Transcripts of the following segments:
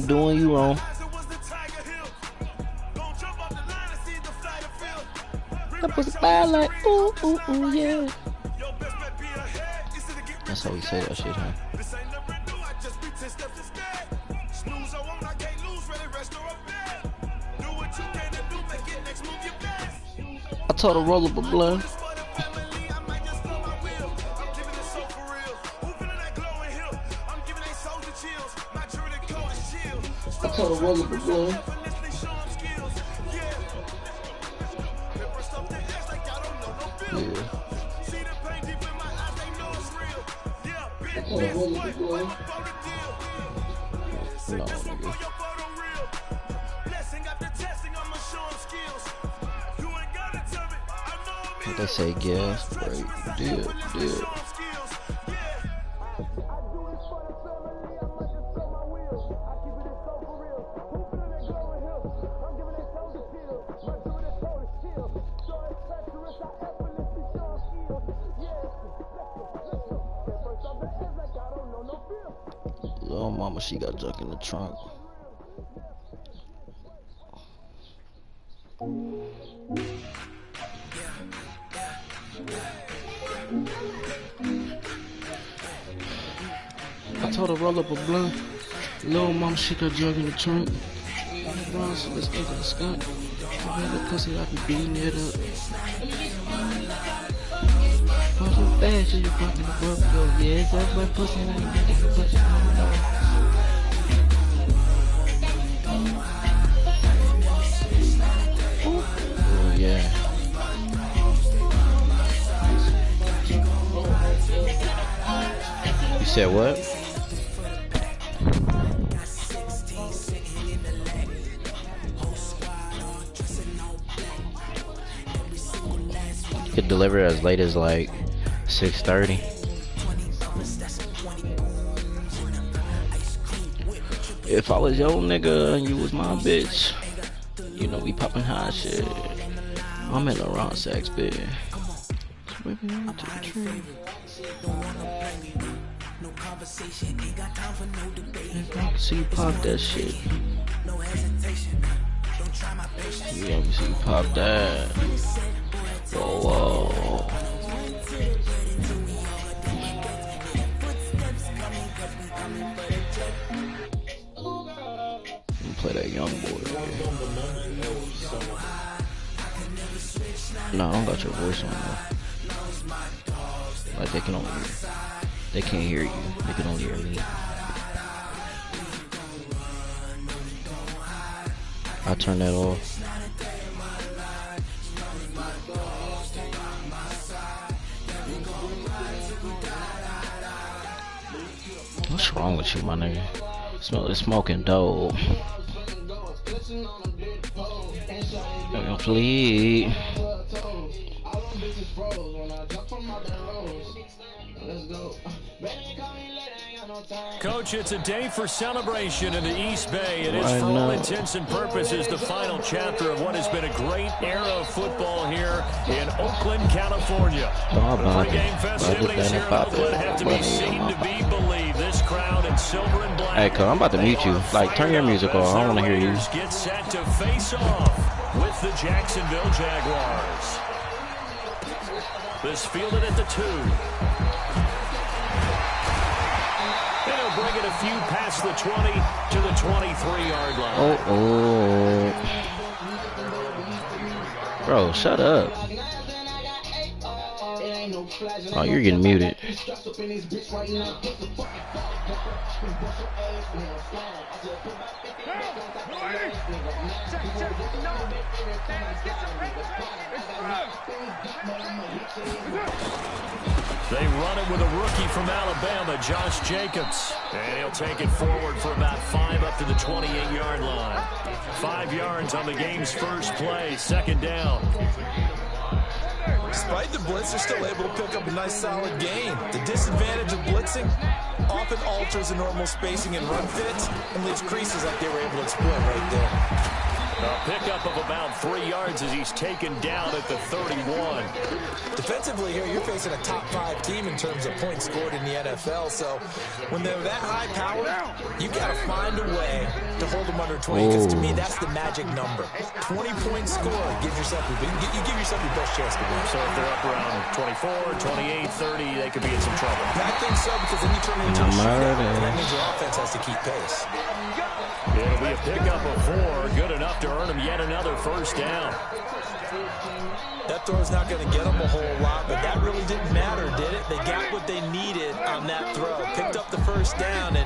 doing you wrong. That was bad like ooh ooh ooh yeah. That's how we say that shit, huh? I told her roll up a blunt. I told her roll up a blunt. Yeah. I told her roll up a blunt. No, nigga. They say gas, break, dip. Little mama, she got junk in the trunk. I told her roll up a blunt. Little mama, she got junk in the trunk. Brown, so let's get that skunk. I had the pussy, I be beating it up. Fucking fast, you fucking above, yo. Yeah, that's my pussy, and I ain't getting the pussy. Oh, yeah. You said what? You could deliver as late as like 6:30. If I was your nigga and you was my bitch, you know we poppin' high shit. I'm in the wrong sex bed. See you pop that shit. Yeah, we see you pop that. Whoa. Play that young boy. No, I don't got your voice on though. Like they can't hear you. They can only hear me. I turn that off. What's wrong with you, my nigga? Smell the smoking dope. Please. Coach, it's a day for celebration in the East Bay. It is, for all intents and purposes, the final chapter of what has been a great era of football here in Oakland, California. The pregame festivities here in Oakland have to be seen to be believed. This crowd in silver and black. Hey, cuz, I'm about to mute you. Like, turn your music off. I don't want to hear you. Get set to face off with the Jacksonville Jaguars. This fielded at the 2. Bring it a few past the 20 to the 23-yard line. Bro, shut up. Oh, you're getting muted. They run it with a rookie from Alabama, Josh Jacobs. And he'll take it forward for about 5 up to the 28-yard line. 5 yards on the game's first play, second down. Despite the blitz, they're still able to pick up a nice solid gain. The disadvantage of blitzing often alters the normal spacing and run fit and leaves creases like they were able to exploit right there. A pickup of about 3 yards as he's taken down at the 31. Defensively here, you're facing a top-5 team in terms of points scored in the NFL. So when they're that high powered, you got to find a way to hold them under 20. Because to me, that's the magic number. 20-point score. Give yourself you give yourself your best chance to win. So if they're up around 24, 28, 30, they could be in some trouble. I think so, because then you turn it into a shootout, and that means your offense has to keep pace. It'll be a pickup of 4, good enough to earn him yet another first down. That throw's not going to get them a whole lot, but that really didn't matter, did it? They got what they needed on that throw. Picked up the first down, and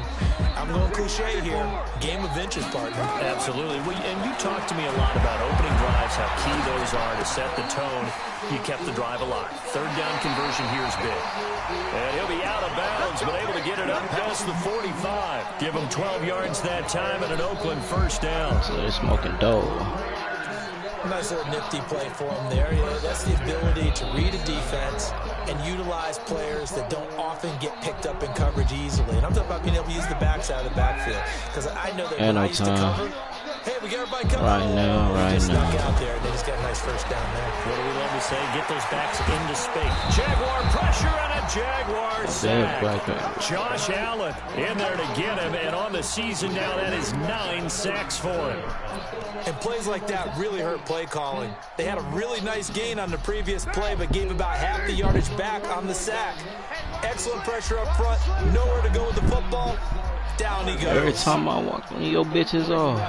I'm going cliche here. Game of inches, partner. Absolutely. And you talked to me a lot about opening drives, how key those are to set the tone. He kept the drive alive. Third down conversion here is big. And he'll be out of bounds, but able to get it up past the 45. Give him 12 yards that time and an Oakland first down. So they're smoking dough. Nice little nifty play for him there. Yeah, that's the ability to read a defense and utilize players that don't often get picked up in coverage easily. And I'm talking about being able to use the backside of the backfield. Because I know that when I used to cover, hey, we got everybody covered. Right now. Snuck out there, and they just got a nice first down there. What do we love to say? Get those backs into space. Jaguar pressure and a Jaguar sack. Josh Allen in there to get him, and on the season now, that is 9 sacks for him. And plays like that really hurt play calling. They had a really nice gain on the previous play, but gave about half the yardage back on the sack. Excellent pressure up front. Nowhere to go with the football. Down he goes. Every time I walk one of your bitches off.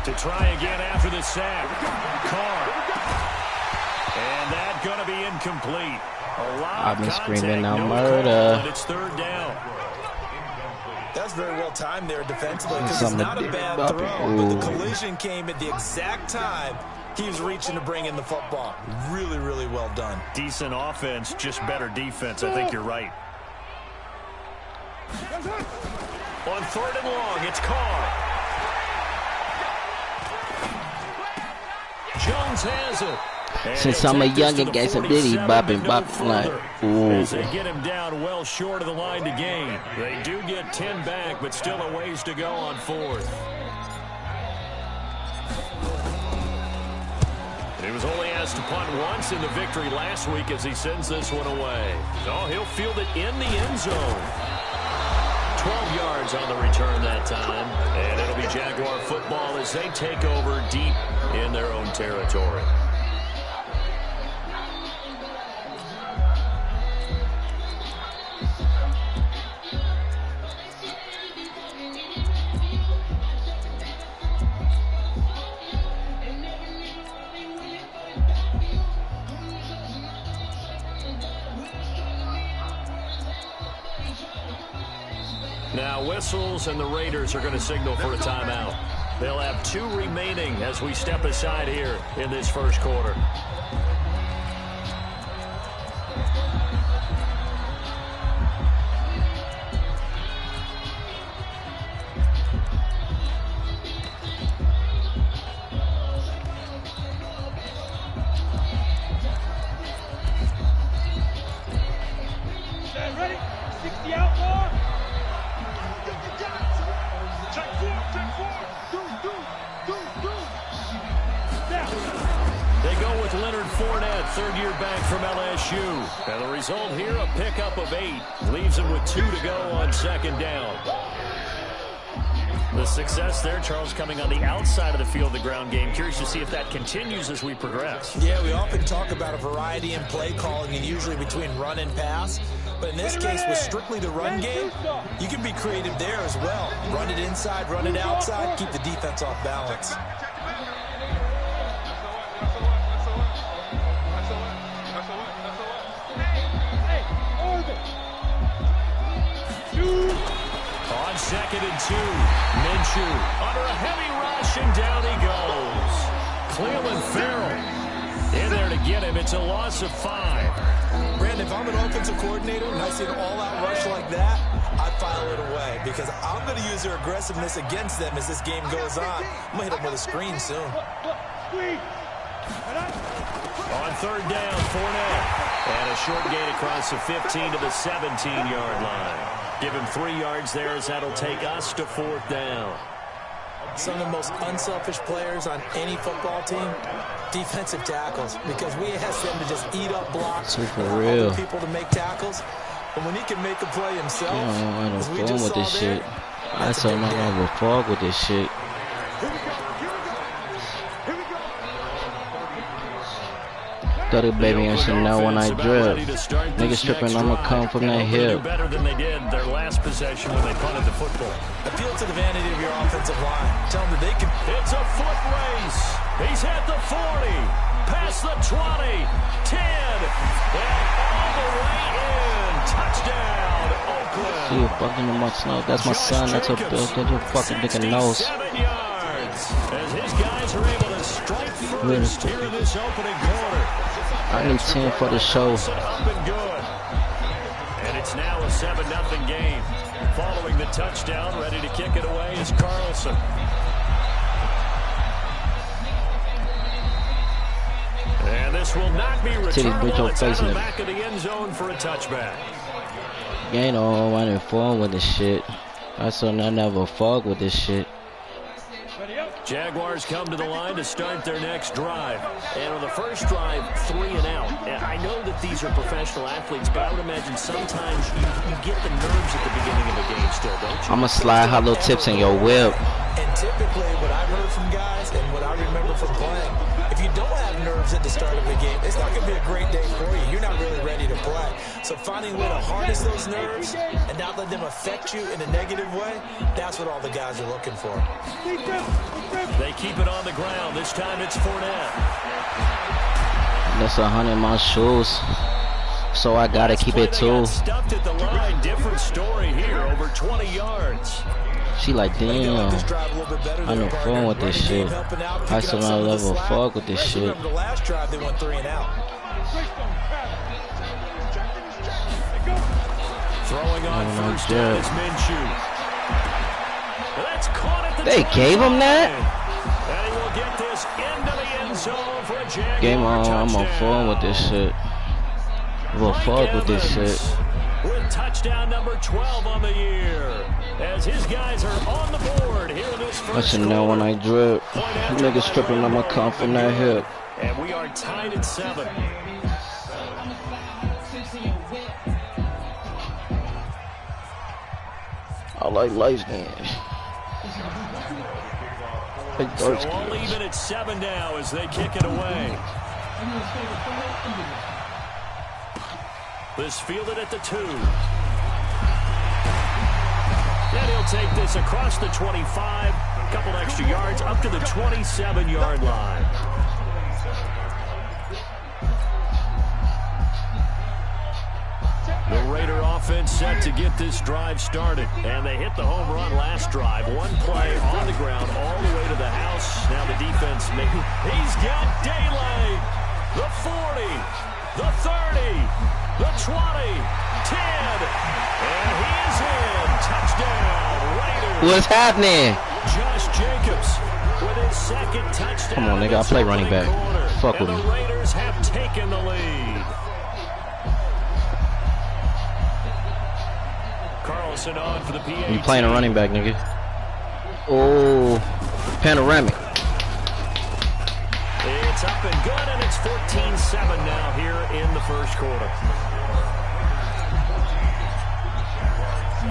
To try again after the sack. Carr. And that going to be incomplete. A lot I've been of screaming out murder. And it's third down. That's very well timed there defensively, because it's not a bad throw, but the collision came at the exact time he was reaching to bring in the football. Really, really well done. Decent offense, just better defense. I think you're right. On 3rd and long, it's Carr. Jones has it. Since I'm a youngin', guys, I'm really bopping like, ooh. As they get him down well short of the line to gain. They do get 10 back, but still a ways to go on 4th. He was only asked to punt once in the victory last week as he sends this one away. Oh, he'll field it in the end zone. 12 yards on the return that time. And it'll be Jaguar football as they take over deep in their own territory. Now whistles, and the Raiders are going to signal for a timeout. They'll have 2 remaining as we step aside here in this first quarter. Ready? 60 out more. They go with Leonard Fournette, third-year back from LSU. And the result here, a pickup of 8. Leaves him with 2 to go on 2nd down. The success there, Charles, coming on the outside of the field, the ground game. Curious to see if that continues as we progress. Yeah, we often talk about a variety in play calling, and usually between run and pass. But in this case, with strictly the run game, you can be creative there as well. Run it inside, run it outside, keep the defense off balance. On 2nd and 2, Minshew under a heavy rush, and down he goes. Cleveland Farrell in there to get him. It's a loss of 5. Brandon, if I'm an offensive coordinator and I see an all-out rush like that, I file it away because I'm going to use their aggressiveness against them as this game goes on. I'm going to hit them with a screen soon. On 3rd down, Fournette. And a short gain across the 15 to the 17-yard line. Give him 3 yards there as that'll take us to 4th down. some of the most unselfish players on any football team? Defensive tackles, because we ask them to just eat up blocks for other people to make tackles. But when he can make a play himself, I don't fun with this shit. I saw my mom will fog with this shit. Got it, baby, and so now when I drip, niggas tripping, I'ma come from that hip. Better than they did their last possession when they punted the football. Appeal to the vanity of your offensive line. Tell them that they can. It's a foot race. He's at the 40, past the 20, 10, and all the way in. Touchdown, Oakland. See you fucking in my snow. That's my son. That's a bitch. That's your fucking dick and nose. 7 yards. As his guys are able to strike first here in this opening quarter. I need 10 for the show. Up and good. And it's now a 7-0 game. Following the touchdown, ready to kick it away is Carlson. And this will not be returnable. It's out of the back of the end zone for a touchback. You ain't all running forward with this shit. I saw none of a fog with this shit. Jaguars come to the line to start their next drive. And on the first drive, 3 and out. And I know that these are professional athletes, but I would imagine sometimes you get the nerves at the beginning of the game still, don't you? I'ma slide hollow tips in your whip. And typically what I've heard from guys and what I remember from playing, if you don't have nerves at the start of the game, it's not going to be a great day for you. You're not really ready to play. So finding a way to harness those nerves and not let them affect you in a negative way, that's what all the guys are looking for. They keep it on the ground. This time it's Fournette. That's 100 in my shoes. So I gotta keep it too. Stuffed at the line. Different story here. Over 20 yards. She like, damn, I'm in fun with this shit. I still not level fuck with this shit. The last drive they went 3 and out. Throwing on first down is Minshew. That's caught at the They gave him that? And he will get this into the end zone for a Jaguar Game on, touchdown. I'm on fun with this shit. I'm on fuck with this shit. With touchdown number 12 on the year. As his guys are on the board here in this first I should know when I drip. quarter. Niggas tripping, I'ma come from that hip. And we are tied at 7. I like light skin. So all even at 7 now as they kick it away. This fielded at the 2. And he'll take this across the 25. A couple extra yards up to the 27-yard line. The Raider offense set to get this drive started. And they hit the home run last drive. One play on the ground all the way to the house. Now the defense, he's got daylight. The 40, the 30, the 20, 10. And he is in. Touchdown, Raiders. What's happening? Josh Jacobs with his second touchdown. Come on, nigga, I play running back. Fuck with me. The Raiders have taken the lead. Carlson on for the PA. You playing a running back, nigga. Oh, panoramic. It's up and good, and it's 14-7 now here in the first quarter.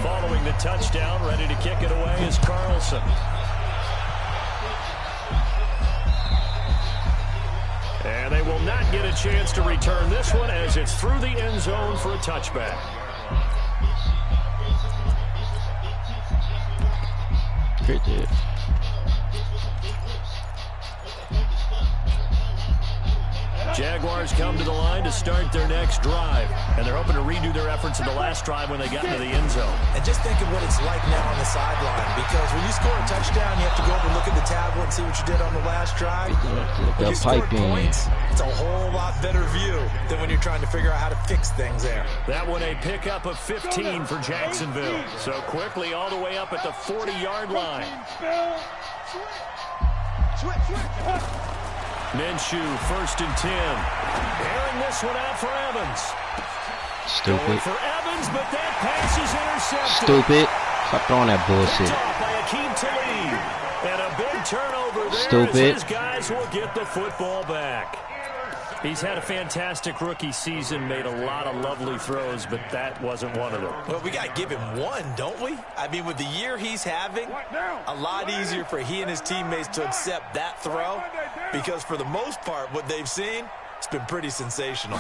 Following the touchdown, ready to kick it away is Carlson. And they will not get a chance to return this one as it's through the end zone for a touchback. Cricket. Jaguars come to the line to start their next drive. And they're hoping to redo their efforts in the last drive when they got into the end zone. And just think of what it's like now on the sideline. Because when you score a touchdown, you have to go over and look at the tablet and see what you did on the last drive. When you score points, it's a whole lot better view than when you're trying to figure out how to fix things there. That one a pickup of 15 for Jacksonville. So quickly all the way up at the 40-yard line. Minshew, 1st and 10. Airing this one out for Evans. Stupid. Going for Evans, but that pass is intercepted. Stupid. Stop throwing that bullshit. By Akeem Talib. And a big turnover there. Stupid. As his guys will get the football back. He's had a fantastic rookie season, made a lot of lovely throws, but that wasn't one of them. Well, we got to give him one, don't we? I mean, with the year he's having, a lot easier for he and his teammates to accept that throw, because for the most part, what they've seen, it's been pretty sensational.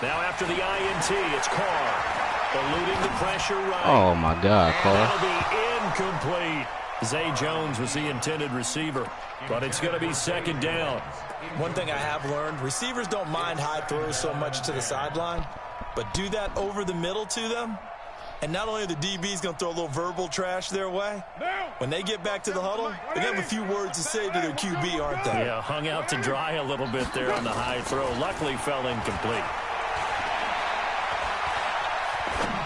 Now after the INT, it's Carr, eluding the pressure right. Oh, my God, Carr. That'll be incomplete. Zay Jones was the intended receiver, but it's going to be second down. One thing I have learned, receivers don't mind high throws so much to the sideline, but do that over the middle to them, and not only are the DBs going to throw a little verbal trash their way, when they get back to the huddle, they're going to have a few words to say to their QB, aren't they? Yeah, hung out to dry a little bit there on the high throw. Luckily fell incomplete.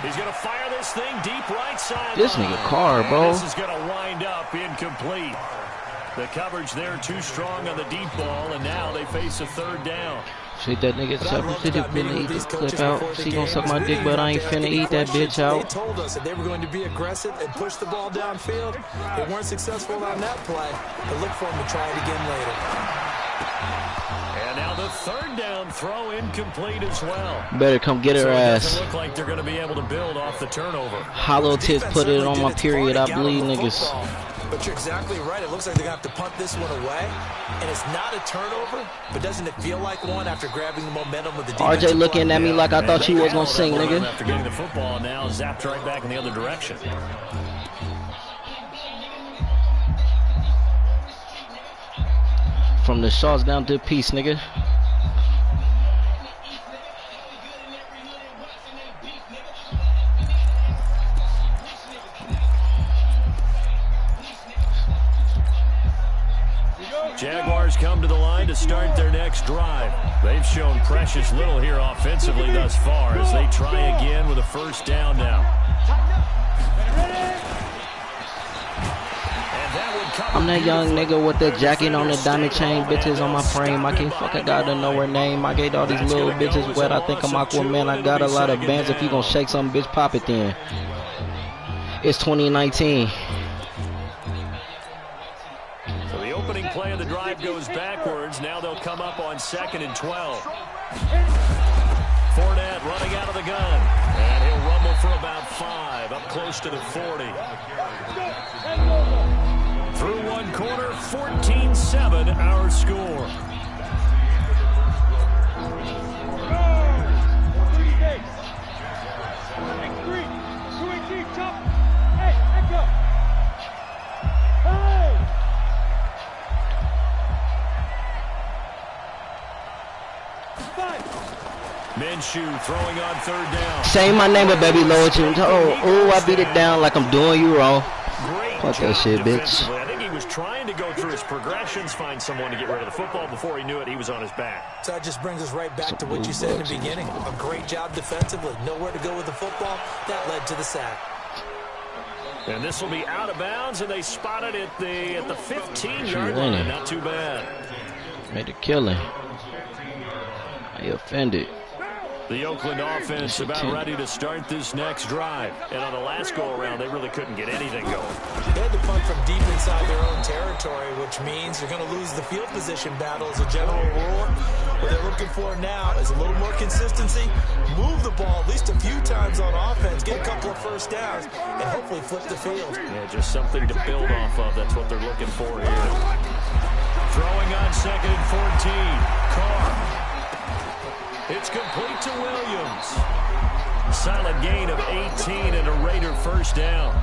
He's going to fire this thing deep right side. This nigga Carr, bro. This is going to wind up incomplete. The coverage there too strong on the deep ball, and now they face a third down. Shit, that nigga finna eat this clip out. She gonna suck my dick, but I ain't finna eat that bitch out. They told us that they were going to be aggressive and push the ball downfield. They weren't successful on that play, but look for them to try it again later. And now the third down throw incomplete as well. Better come get her so ass. It doesn't look like they're going to be able to build off the turnover. Hollow tips put it on my period. I bleed niggas. But you're exactly right. It looks like they're going to have to punt this one away. And it's not a turnover, but doesn't it feel like one after grabbing the momentum with the defense? RJ looking at me like I thought she was going to sing, nigga. After getting the football, now zapped right back in the other direction. From the shots down to the piece, nigga. Jaguars come to the line to start their next drive. They've shown precious little here offensively thus far as they try again with a first down now. I'm that young nigga with the jacket on the diamond chain, bitches on my frame. I can't fucking gotta know her name. I gave all these little bitches wet. I think I'm Aquaman. I got a lot of bands. If you gon' shake something, bitch, pop it then. It's 2019. So the opening play of the drive goes backwards. Now they'll come up on 2nd and 12. Fournette running out of the gun. And he'll rumble for about 5, up close to the 40. Through one quarter, 14-7 our score. Minshew throwing on third down. Say my name, but baby, lower to oh, I beat it down like I'm doing you wrong. Fuck that shit, bitch. I think he was trying to go through his progressions, find someone to get rid of the football. Before he knew it, he was on his back. So that just brings us right back to what you said in the beginning. A great job defensively. Nowhere to go with the football. That led to the sack. And this will be out of bounds, and they spotted it at the 15-yard line. Not too bad. Made a killing. I offended. The Oakland offense about ready to start this next drive. And on the last go-around, they really couldn't get anything going. They had to punt from deep inside their own territory, which means they're going to lose the field position battle as a general rule. What they're looking for now is a little more consistency, move the ball at least a few times on offense, get a couple of first downs, and hopefully flip the field. Yeah, just something to build off of. That's what they're looking for here. Throwing on 2nd and 14. Carr. It's complete to Williams. Solid gain of 18 and a Raider first down.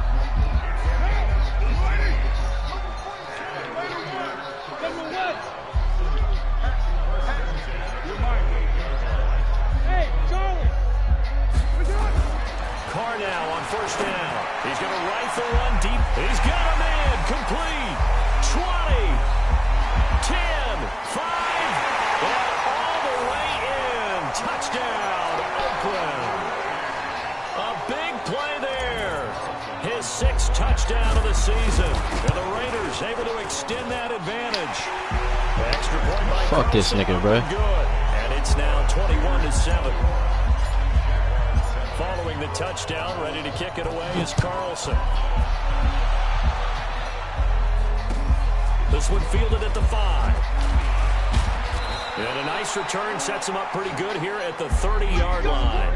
Carr now on first down. He's going to rifle one deep. He's got a man. Complete. 20, 10, 5, and all the way in. Touchdown, Oakland. A big play there. His 6th touchdown of the season. And the Raiders able to extend that advantage. The extra point by fuck this nigga, bro. Good. And it's now 21-7. Following the touchdown, ready to kick it away is Carlson. This one fielded at the 5. And a nice return sets him up pretty good here at the 30-yard line.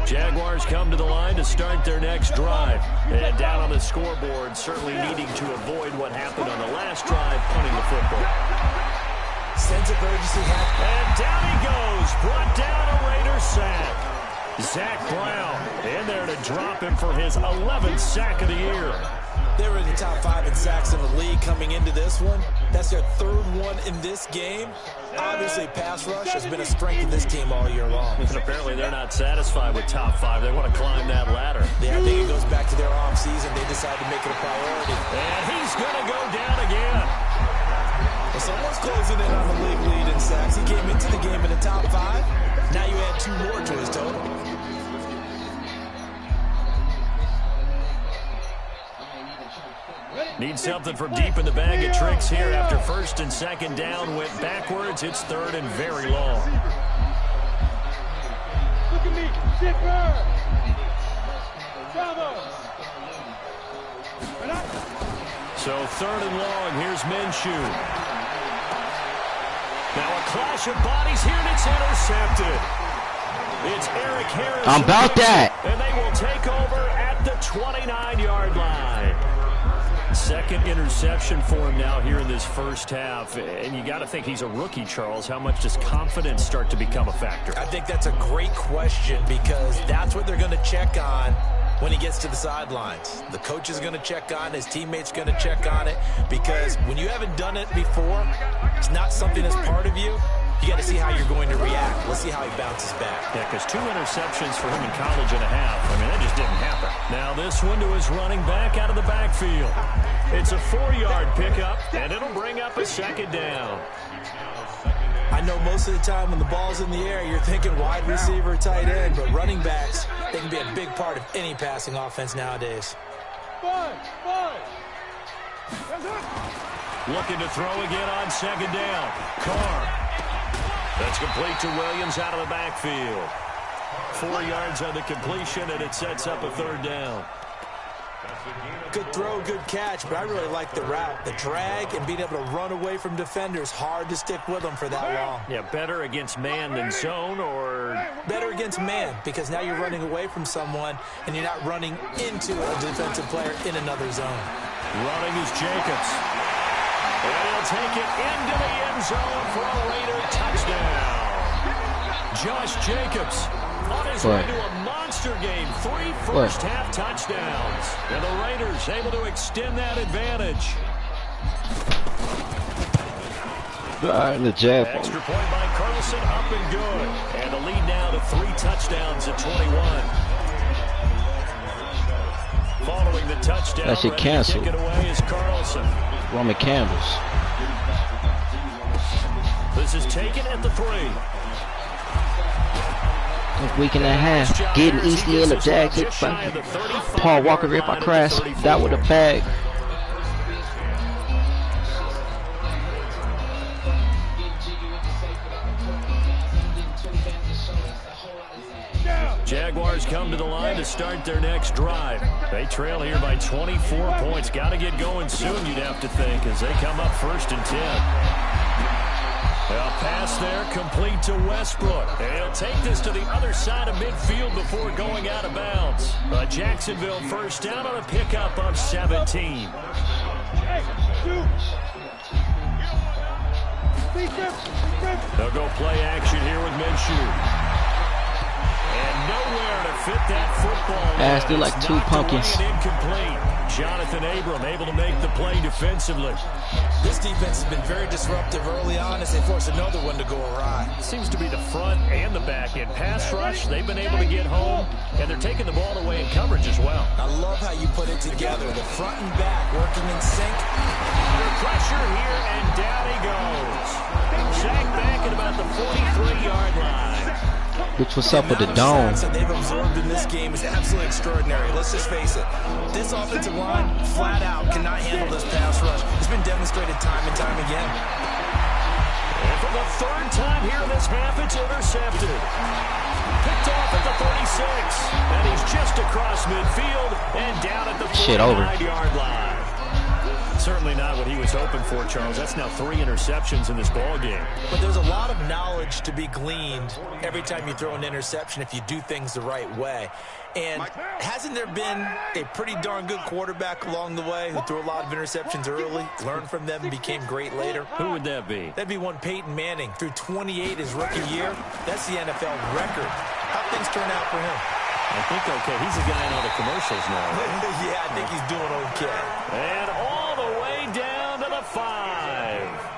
Jaguars come to the line to start their next drive. And down on the scoreboard, certainly needing to avoid what happened on the last drive, punting the football. Sense of urgency happening. And down he goes. Brought down a Raider sack. Zach Brown in there to drop him for his 11th sack of the year. They were in the top 5 in sacks in the league coming into this one. That's their 3rd one in this game. Obviously, pass rush has been a strength of this team all year long. And apparently they're not satisfied with top 5. They want to climb that ladder. Yeah, I think it goes back to their offseason. They decided to make it a priority. And he's going to go down again. Well, someone's closing in on the league lead in sacks. He came into the game in the top 5. Now you add 2 more to his total. Need something from deep in the bag of tricks here after 1st and 2nd down. Went backwards. It's 3rd and very long. Look at me. Zipper. Bravo. So 3rd and long. Here's Minshew. Now a clash of bodies here, and it's intercepted. It's Eric Harris. I'm about that. And they will take over at the 29-yard line. 2nd interception for him now here in this first half. And you got to think he's a rookie, Charles. How much does confidence start to become a factor? I think that's a great question because that's what they're going to check on when he gets to the sidelines. The coach is going to check on it. His teammates going to check on it because when you haven't done it before, it's not something that's part of you. You got to see how you're going to react. Let's see how he bounces back. Yeah, because 2 interceptions for him in college and a half. I mean, that just didn't happen. Now this one to his running back out of the backfield. It's a 4-yard pickup, and it'll bring up a 2nd down. I know most of the time when the ball's in the air, you're thinking wide receiver, tight end, but running backs, they can be a big part of any passing offense nowadays. Looking to throw again on 2nd down. Carr. That's complete to Williams out of the backfield. 4 yards on the completion, and it sets up a 3rd down. Good throw, good catch, but I really like the route. The drag and being able to run away from defenders, hard to stick with them for that long. Yeah, better against man than zone, or? Better against man, because now you're running away from someone, and you're not running into a defensive player in another zone. Running is Jacobs. And he'll take it into the end zone for a Raider touchdown. Josh Jacobs on his way to a monster game. 3 first-half touchdowns. And the Raiders able to extend that advantage. The jab. Extra point by Carlson, up and good. And the lead now to 3 touchdowns at 21. Following the touchdown, that shit canceled. Kick it away is Carlson. Roman Campbell's. This is taken at the 3. A week and a half. Getting Eastley in the Jags. Paul Walker, if I crash, that would have bagged. Jaguars come to the line to start their next drive. They trail here by 24 points. Got to get going soon, you'd have to think, as they come up 1st and 10. A pass there, complete to Westbrook. He'll take this to the other side of midfield before going out of bounds. A Jacksonville first down on a pickup of 17. They'll go play action here with Minshew. And nowhere to fit that football. Asked it like 2 pumpkins. Incomplete. Jonathan Abram able to make the play defensively. This defense has been very disruptive early on as they force another one to go awry. Seems to be the front and the back end. Pass rush, they've been able to get home, and they're taking the ball away in coverage as well. I love how you put it together. The front and back working in sync. Under pressure here, and down he goes. Sacked back at about the 43-yard line. Bitch, what's up with the dome? That they've absorbed in this game is absolutely extraordinary. Let's just face it. This offensive line, flat out, cannot handle this pass rush. It's been demonstrated time and time again. And for the third time here in this half, it's intercepted. Picked off at the 36. And he's just across midfield and down at the 49-yard line. Certainly not what he was hoping for, Charles. That's now 3 interceptions in this ball game. But there's a lot of knowledge to be gleaned every time you throw an interception if you do things the right way. And hasn't there been a pretty darn good quarterback along the way who threw a lot of interceptions early, learned from them, and became great later? Who would that be? That'd be one Peyton Manning. Threw 28 his rookie year. That's the NFL record. How'd things turn out for him? I think okay. He's a guy in all the commercials now. Right? Yeah, I think he's doing okay. And all the way down to the 5.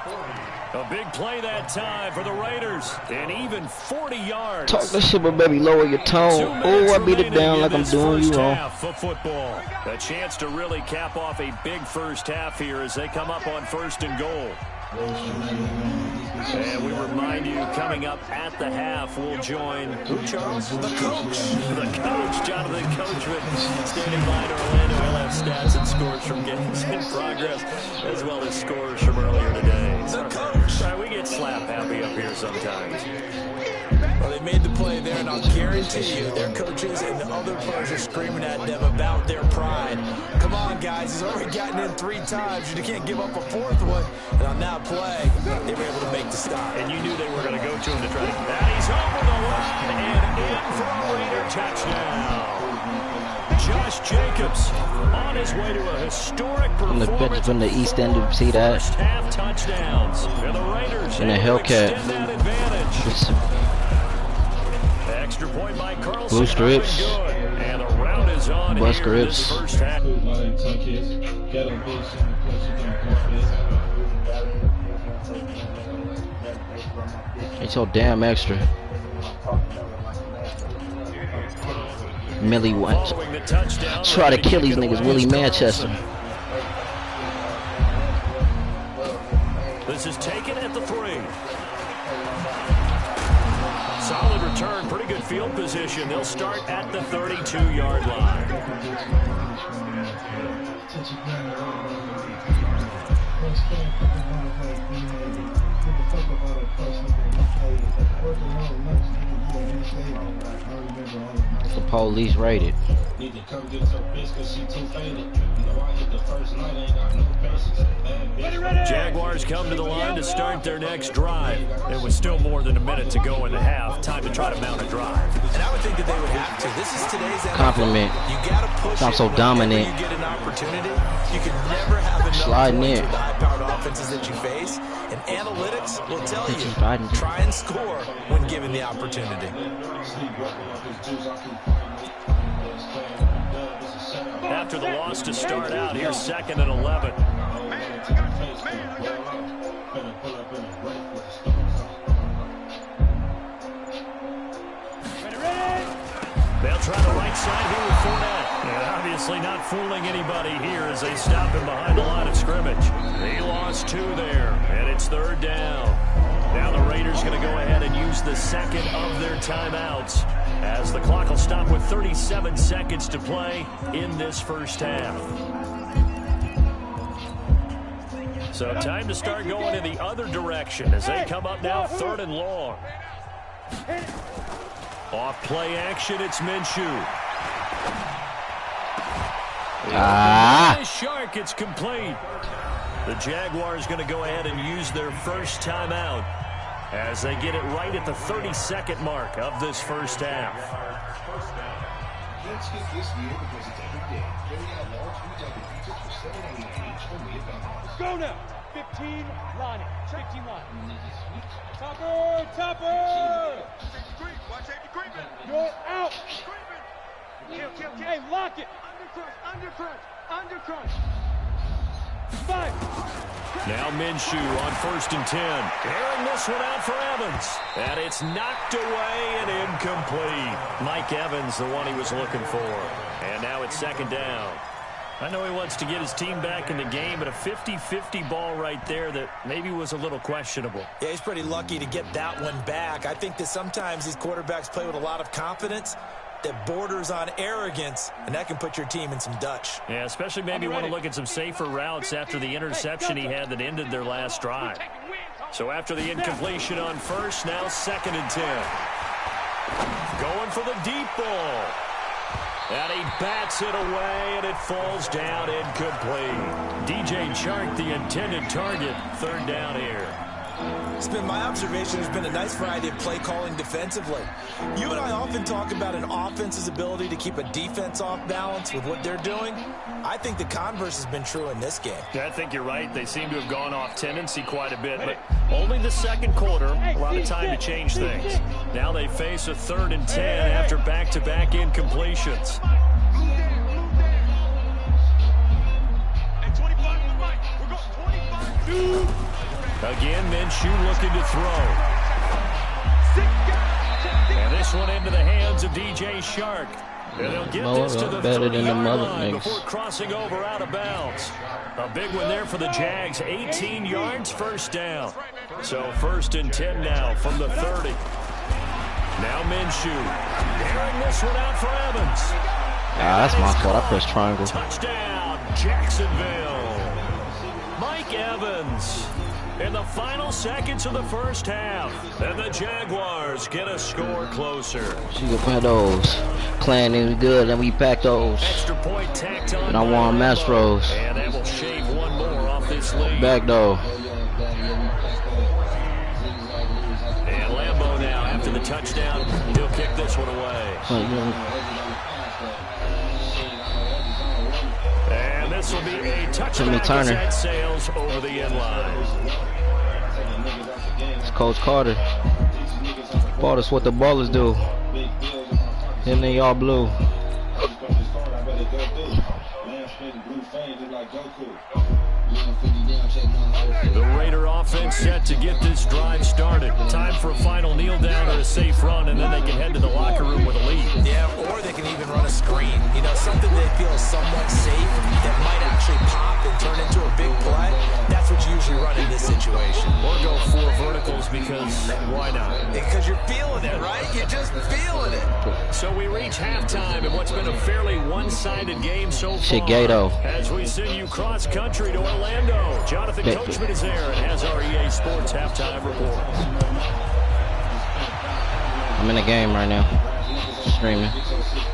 A big play that time for the Raiders. And even 40 yards. Talk that shit, but baby, lower your tone. Oh, I beat it down like I'm doing you wrong. For football. A chance to really cap off a big first half here as they come up on 1st and goal. And we remind you, coming up at the half, we'll join who, Charles? The coach. The coach, Jonathan Coachman, standing by in Orlando. He'll have stats and scores from games in progress, as well as scores from earlier today. The coach. All right, we get slap happy up here sometimes. Well, they made the play there, and I'll guarantee you their coaches and the other players are screaming at them about their pride. Come on, guys. He's already gotten in 3 times. You can't give up a 4th one. And on that play, they were able to make the stop. And you knew they were going to go to him to try to... And he's over the line and in for a Raider touchdown. Josh Jacobs on his way to a historic performance from the East End, to see that. First half touchdowns. And the Raiders in a Hellcat. that advantage. Extra point by Carlson. Blue strips. And the round is on. Bus strips. First half. It's so damn extra. Millie went. Try to kill these niggas, Willie Manchester. This is taken at the 3. Solid return, pretty good field position. They'll start at the 32-yard line. The police raided. Jaguars come to the line to start their next drive. There was still more than a minute to go in the half. Time to try to mount a drive. And I would think that they would have to. This is today's NFL. Compliment. You gotta push I'm so dominant. You get an opportunity. You can never have enough Sliding points in. with the high-powered offenses that you face. And analytics will tell you, try and score when given the opportunity. After the loss to start out, here's 2nd and 11. They'll try the right side here with Fournette. And obviously not fooling anybody here as they stop him behind the line of scrimmage. They lost 2 there, and it's 3rd down. Now the Raiders going to go ahead and use the 2nd of their timeouts as the clock will stop with 37 seconds to play in this first half. So time to start going in the other direction as they come up now 3rd and long. Off play action, it's Minshew. The shark, it's complete. The Jaguars going to go ahead and use their first timeout as they get it right at the 32nd mark of this first half. Go now. 15 line. 15 line. Topper! Topper! Watch safety creeping. You're out. Kill. Hey, lock it. Under crunch. 5. Now Minshew on 1st and 10. Airing this one out for Evans. And it's knocked away and incomplete. Mike Evans, the one he was looking for. And now it's 2nd down. I know he wants to get his team back in the game, but a 50-50 ball right there that maybe was a little questionable. Yeah, he's pretty lucky to get that one back. I think that sometimes these quarterbacks play with a lot of confidence that borders on arrogance, and that can put your team in some Dutch. Yeah, especially maybe want to look at some safer routes after the interception he had that ended their last drive. So after the incompletion on first, now 2nd and 10. Going for the deep ball. And he bats it away, and it falls down incomplete. DJ Chark, the intended target, 3rd down here. It's been my observation. There's been a nice variety of play calling defensively. You and I often talk about an offense's ability to keep a defense off balance with what they're doing. I think the converse has been true in this game. Yeah, I think you're right. They seem to have gone off tendency quite a bit, but only the 2nd quarter, a lot of time to change things. Now they face a 3rd and 10 after back-to-back incompletions. And 25 to the right. We're going 25. Again, Minshew looking to throw. And this one into the hands of DJ Chark. And they'll get this to the 30-yard line before crossing over out of bounds. A big one there for the Jags. 18 yards, 1st down. So 1st and 10 now from the 30. Now Minshew. Airing this one out for Evans. Ah, that's my fault. I pressed triangle. Touchdown, Jacksonville. Mike Evans. In the final seconds of the 1st half. And the Jaguars get a score closer. She can put those. Clan is good, and we pack those. Extra point tacked on. And I want Mastros. And that will shave one more off this lead. Back though. And Lambeau now, after the touchdown, he'll kick this one away. And this will be a touchdown as that sails over the end line. It's Coach Carter. Bought us what the ballers do. Him and y'all blue. The Raider offense set to get this drive started. Time for a final kneel down or a safe run, and then they can head to the locker room with a lead. Yeah, or they can even run a screen. You know, something they feel is somewhat safe that might actually pop and turn into a big play. That's what you usually run in this situation. Or go 4 verticals because why not? Because you're feeling it, right? You're just feeling it. So we reach halftime in what's been a fairly one-sided game so far. Chigato. As we send you cross-country to Orlando, Jonathan Coachman is there and has our EA Sports halftime report. I'm in the game right now. Streaming.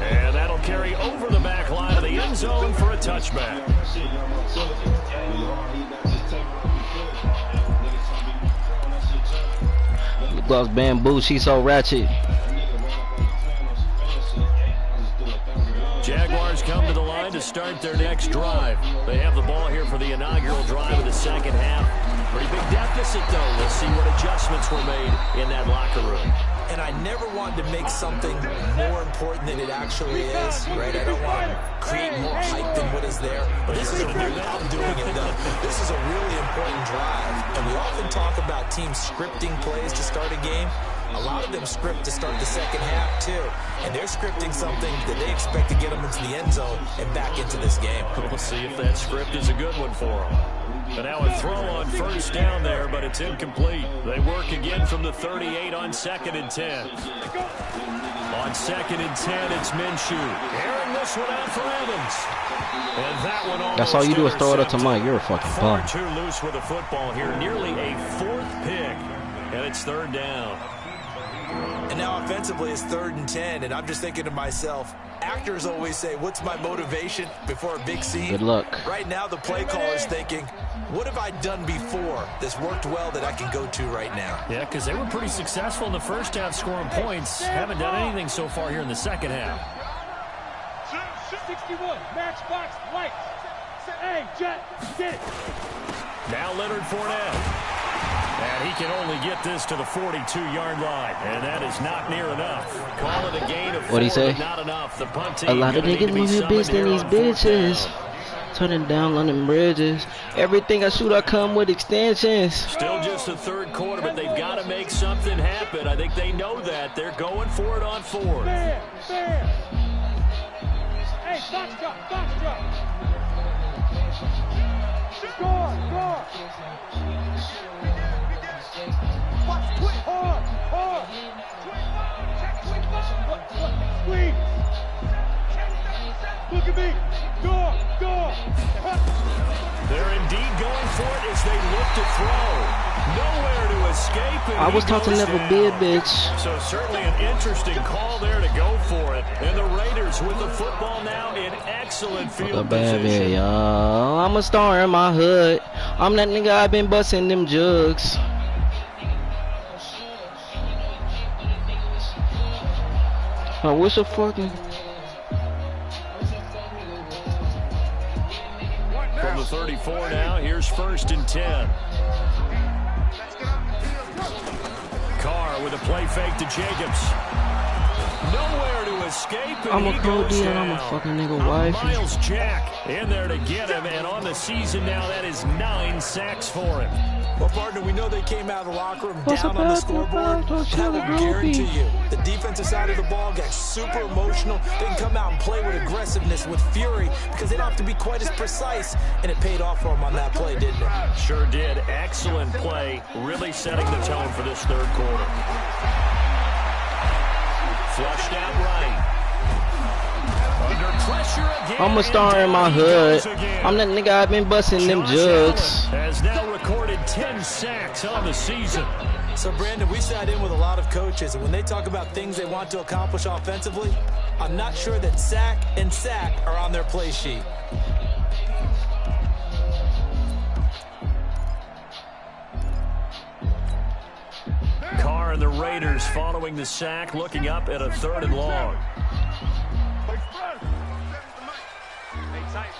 And that'll carry over the back line of the end zone for a touchback. Gloves bamboo, she's so ratchet. Jaguars come to the line to start their next drive. They have the ball here for the inaugural drive of the 2nd half. Pretty big deficit, though. Let's see what adjustments were made in that locker room. And I never wanted to make something more important than it actually is, right? I don't want to create more hype than what is there. But this is a really, I'm doing it, though. This is a really important drive. And we often talk about teams scripting plays to start a game. A lot of them script to start the 2nd half, too. And they're scripting something that they expect to get them into the end zone and back into this game. We'll see if that script is a good one for them. And now a throw on 1st down there, but it's incomplete. They work again from the 38 on 2nd and 10. On 2nd and 10, it's Minshew. Airing this one out for Evans. And that one almost That's all you do is throw it up to Mike. You're a fucking bum. Far too loose with the football here. Nearly a 4th pick. And it's 3rd down. And now offensively it's 3rd and 10, and I'm just thinking to myself, actors always say, what's my motivation before a big scene? Good luck. Right now the play caller's thinking, what have I done before that's worked well that I can go to right now? Yeah, because they were pretty successful in the 1st half scoring points. Haven't done anything so far here in the 2nd half. 61, matchbox, lights. Hey, Jet, get it. Now Leonard Fournette. And he can only get this to the 42-yard line. And that is not near enough. Call it a gain of 4, What'd he say? but not enough. The punt team A lot of niggas want his bitch than these bitches. Turning down London bridges. Everything I shoot, I come with extensions. Still just the 3rd quarter, but they've got to make something happen. I think they know that. They're going for it on 4th. Fair. Hey, box drop. Score. Watch, twit, hard. Squeeze. Look at me. Go. They're indeed going for it as they look to throw. Nowhere to escape. I was taught to never be a bitch. So certainly an interesting call there to go for it. And the Raiders with the football now in excellent field position. Y'all. I'm a star in my hood. I'm that nigga, I been busting them jugs. I wish a fucking... From the 34 now, here's 1st and 10. Carr with a play fake to Jacobs. Nowhere to escape, and I'm a cold goes deal, down. I'm a fucking nigga wife. Miles Jack in there to get him, and on the season now, that is 9 sacks for him. Well, partner, we know they came out of the locker room down on the scoreboard. And I will guarantee you, the defensive side of the ball got super emotional. They can come out and play with aggressiveness, with fury, because they don't have to be quite as precise. And it paid off for them on that play, didn't it? Sure did. Excellent play, really setting the tone for this 3rd quarter. Flushed out right. Under pressure again. I'm a star in my hood. I'm that nigga, I've been busting them jugs. Has now recorded 10 sacks on the season. So, Brandon, we sat in with a lot of coaches, and when they talk about things they want to accomplish offensively, I'm not sure that sack and sack are on their play sheet. Carr and the Raiders following the sack, looking up at a 3rd and long.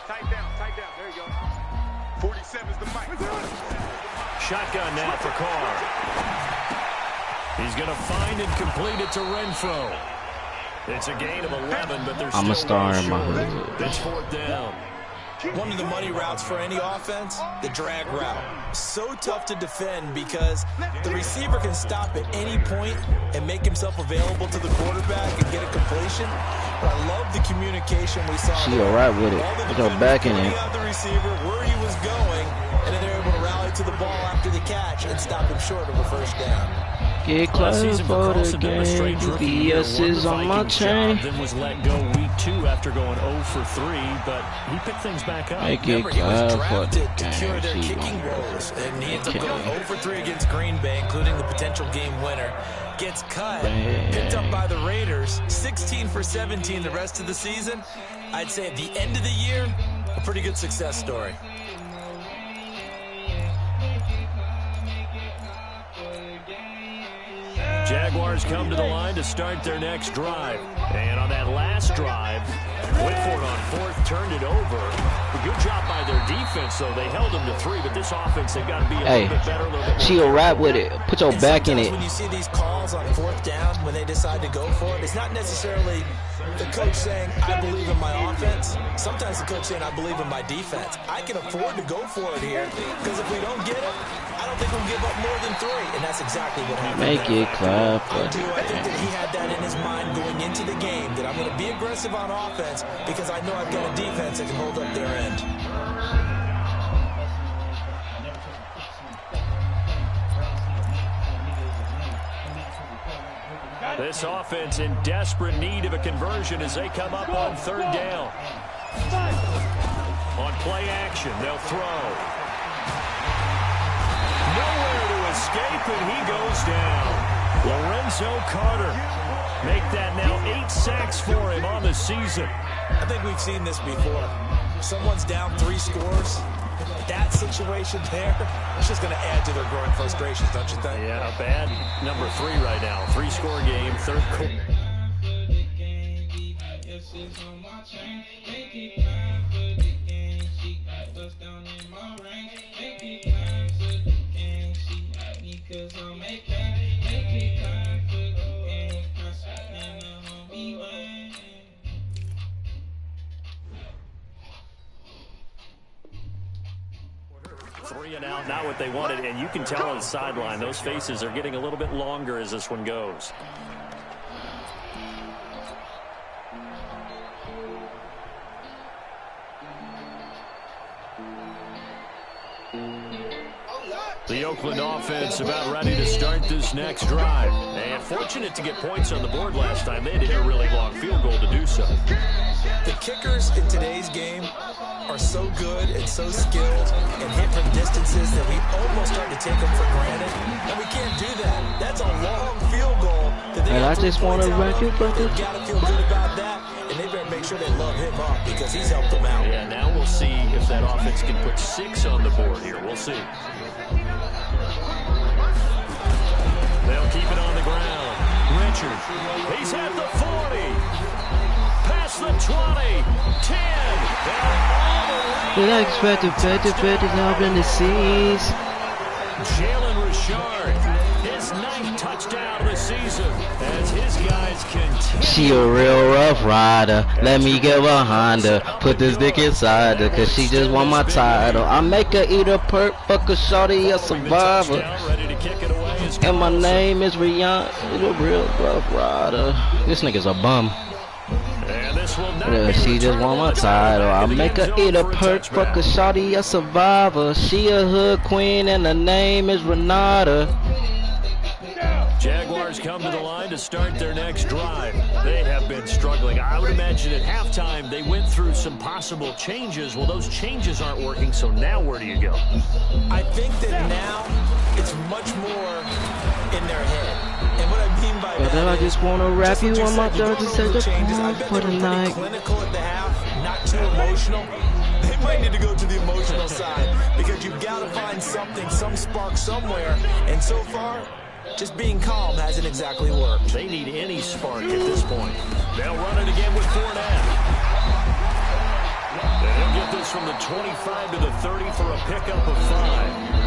Tight down. There you go. 47's the mic. Shotgun now for Carr. He's going to find and complete it to Renfro. It's a gain of 11, but there's I'm a still star way in my short. hood. It's 4th down. One of the money routes for any offense, the drag route. So tough to defend because the receiver can stop at any point and make himself available to the quarterback and get a completion. But I love the communication we saw. She alright with it. With her back in it. The receiver where he was going, and then they're able to rally to the ball after the catch and stop him short of a 1st down. Get close for the game. BS is on my chain. Then was let go week 2 after going 0 for 3, but he picked things back up. Make it Remember, he was clear for the drafted to cure their game. kicking woes, and he ends up going 0 for 3 against Green Bay, including the potential game winner. Gets cut, picked up by the Raiders, 16 for 17 the rest of the season. I'd say at the end of the year, a pretty good success story. Jaguars come to the line to start their next drive. And on that last drive, went for it on 4th, turned it over. A good job by their defense, though. They held them to 3, but this offense, they've got to be a little bit better. She'll rap with it. Put your back in it. When you see these calls on 4th down, when they decide to go for it, it's not necessarily the coach saying, I believe in my offense. Sometimes the coach saying, I believe in my defense. I can afford to go for it here, because if we don't get it, I don't think we'll give up more than 3, and that's exactly what happened. Make it clap for I the think that game. he had that in his mind going into the game, that I'm going to be aggressive on offense because I know I've got a defense that can hold up their end. This offense in desperate need of a conversion as they come up on 3rd down. On play action, they'll throw. Nowhere to escape, and he goes down. Lorenzo Carter make that now 8 sacks for him on the season. I think we've seen this before. Someone's down 3 scores. That situation there, it's just going to add to their growing frustrations, don't you think? Yeah, a bad number 3 right now. 3-score game, 3rd quarter. Three and out, not what they wanted, and you can tell on the sideline, those faces are getting a little bit longer as this one goes. The Oakland offense about ready to start this next drive. And fortunate to get points on the board last time. They had to hit a really long field goal to do so. The kickers in today's game are so good and so skilled and hit from distances that we almost start to take them for granted. And we can't do that. That's a long field goal. And I just want to wreck it, but they've got to feel good about that. And they better make sure they love him up because he's helped them out. Yeah, now we'll see if that offense can put 6 on the board here. We'll see. They'll keep it on the ground. Richard, he's at the 40. Past the 20. 10. Did I expect to bet up in the seas? Jalen Richard, his 9th touchdown of the season as his guys continue. She a real rough rider. Let me get behind her. Put this dick inside her, cause she just want my title. I make her eat a perk, fuck a shorty, a survivor. And my name is Rihanna. She's a real rough rider. This nigga's a bum. She just want my title. I make her eat a perk, fuck a shawty, a survivor. She a hood queen and her name is Renata. Jaguars come to the line to start their next drive. They have been struggling. I would imagine at halftime they went through some possible changes. Well, those changes aren't working, so now where do you go? I think that now it's much more in their head. And what I mean by but then I just want to wrap you on my 30 seconds for the night. Clinical at the half, not too emotional. They might need to go to the emotional side because you've got to find something, some spark somewhere. And so far, just being calm hasn't exactly worked. They need any spark at this point. They'll run it again with Fournette. And he'll get this from the 25 to the 30 for a pickup of 5.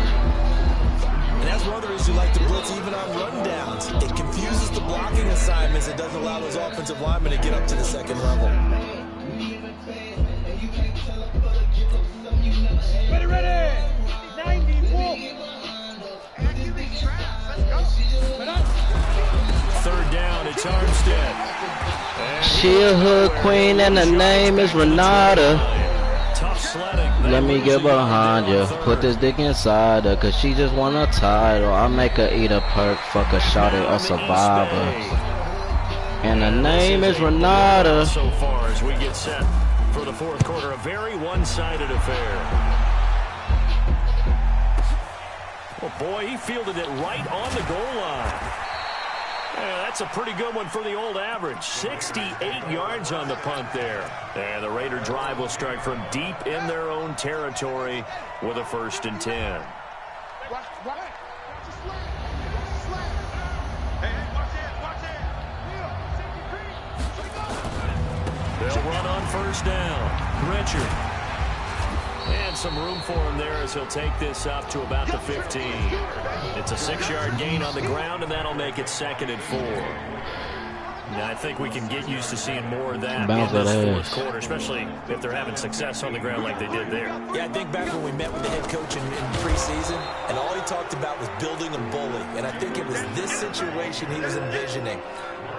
And that's one of the reasons you like to blitz even on rundowns. It confuses the blocking assignments. It doesn't allow those offensive linemen to get up to the second level. Ready. 91. Third down, it's Armstead. She a hood queen and her name is Renata. Tough sledding. Let me get behind you. Put this dick inside her, cause she just want a title. I make her eat a perk, fuck a shawty, a survivor. And her name is Renata. So far as we get set for the fourth quarter, a very one-sided affair. Well, boy, he fielded it right on the goal line. Yeah, that's a pretty good one for the old average. 68 yards on the punt there. And the Raider drive will start from deep in their own territory with a 1st and 10. They'll run on 1st down. Richard. And some room for him there as he'll take this up to about the 15. It's a 6-yard gain on the ground, and that'll make it 2nd and 4. Now, I think we can get used to seeing more of that in this fourth quarter, especially if they're having success on the ground like they did there. Yeah, I think back when we met with the head coach in preseason, and all he talked about was building a bully. And I think it was this situation he was envisioning.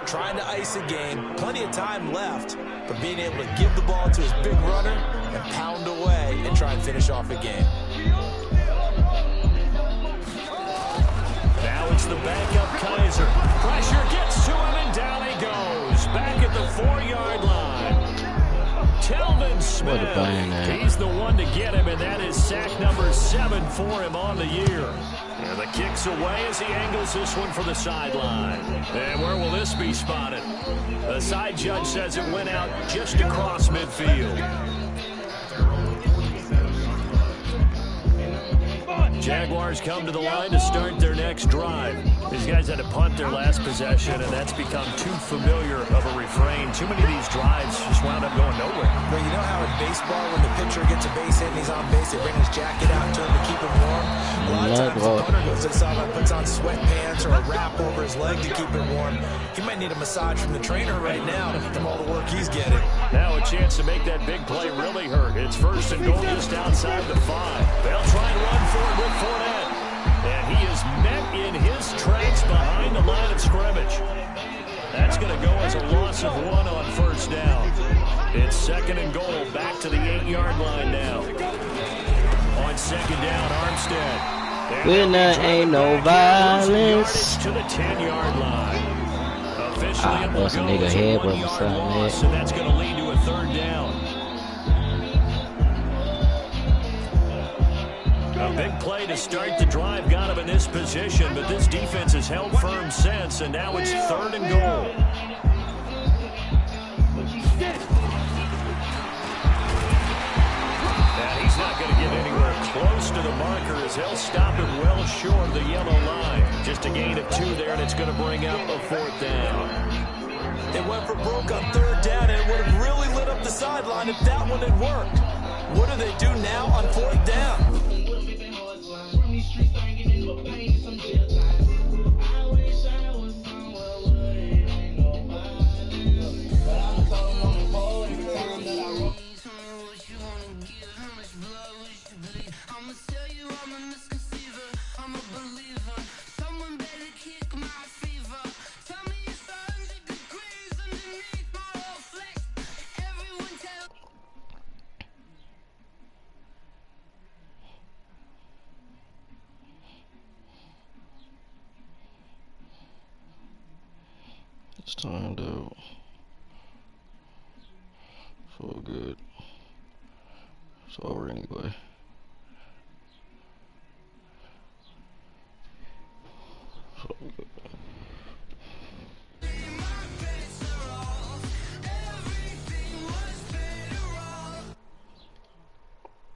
Trying to ice a game, plenty of time left, but being able to give the ball to his big runner and pound away and try and finish off a game. Now it's the backup Kaiser. Pressure gets to him, and down he goes. Back at the 4-yard line. Telvin Smith, he's the one to get him, and that is sack number 7 for him on the year. And the kick's away as he angles this one for the sideline. And where will this be spotted? The side judge says it went out just across midfield. Jaguars come to the line to start their next drive. These guys had to punt their last possession, and that's become too familiar of a refrain. Too many of these drives just wound up going nowhere. But you know how in baseball, when the pitcher gets a base hit and he's on base, they bring his jacket out to him to keep him warm? A lot of times the punter goes to the sideline, puts on sweatpants or a wrap over his leg to keep it warm. He might need a massage from the trainer right now from all the work he's getting. Now a chance to make that big play really hurt. It's 1st and goal just outside the 5. They'll try and run for it with Fournette. And he is met in his tracks behind the line of scrimmage. That's going to go as a loss of 1 on 1st down. It's 2nd and goal, back to the 8-yard line now. On 2nd down, Armstead. When there ain't no violence. To the 10-yard line. Ah, that's a nigga head, bro. What's up, man? So that's going to lead to a third down. A big play to start the drive got him in this position, but this defense has held firm since, and now it's 3rd and goal. And he's not going to get anywhere close to the marker as he'll stop him well short of the yellow line. Just a gain of 2 there, and it's going to bring up a 4th down. They went for broke on 3rd down, and it would have really lit up the sideline if that one had worked. What do they do now on 4th down? It's timed out. So good. It's over anyway.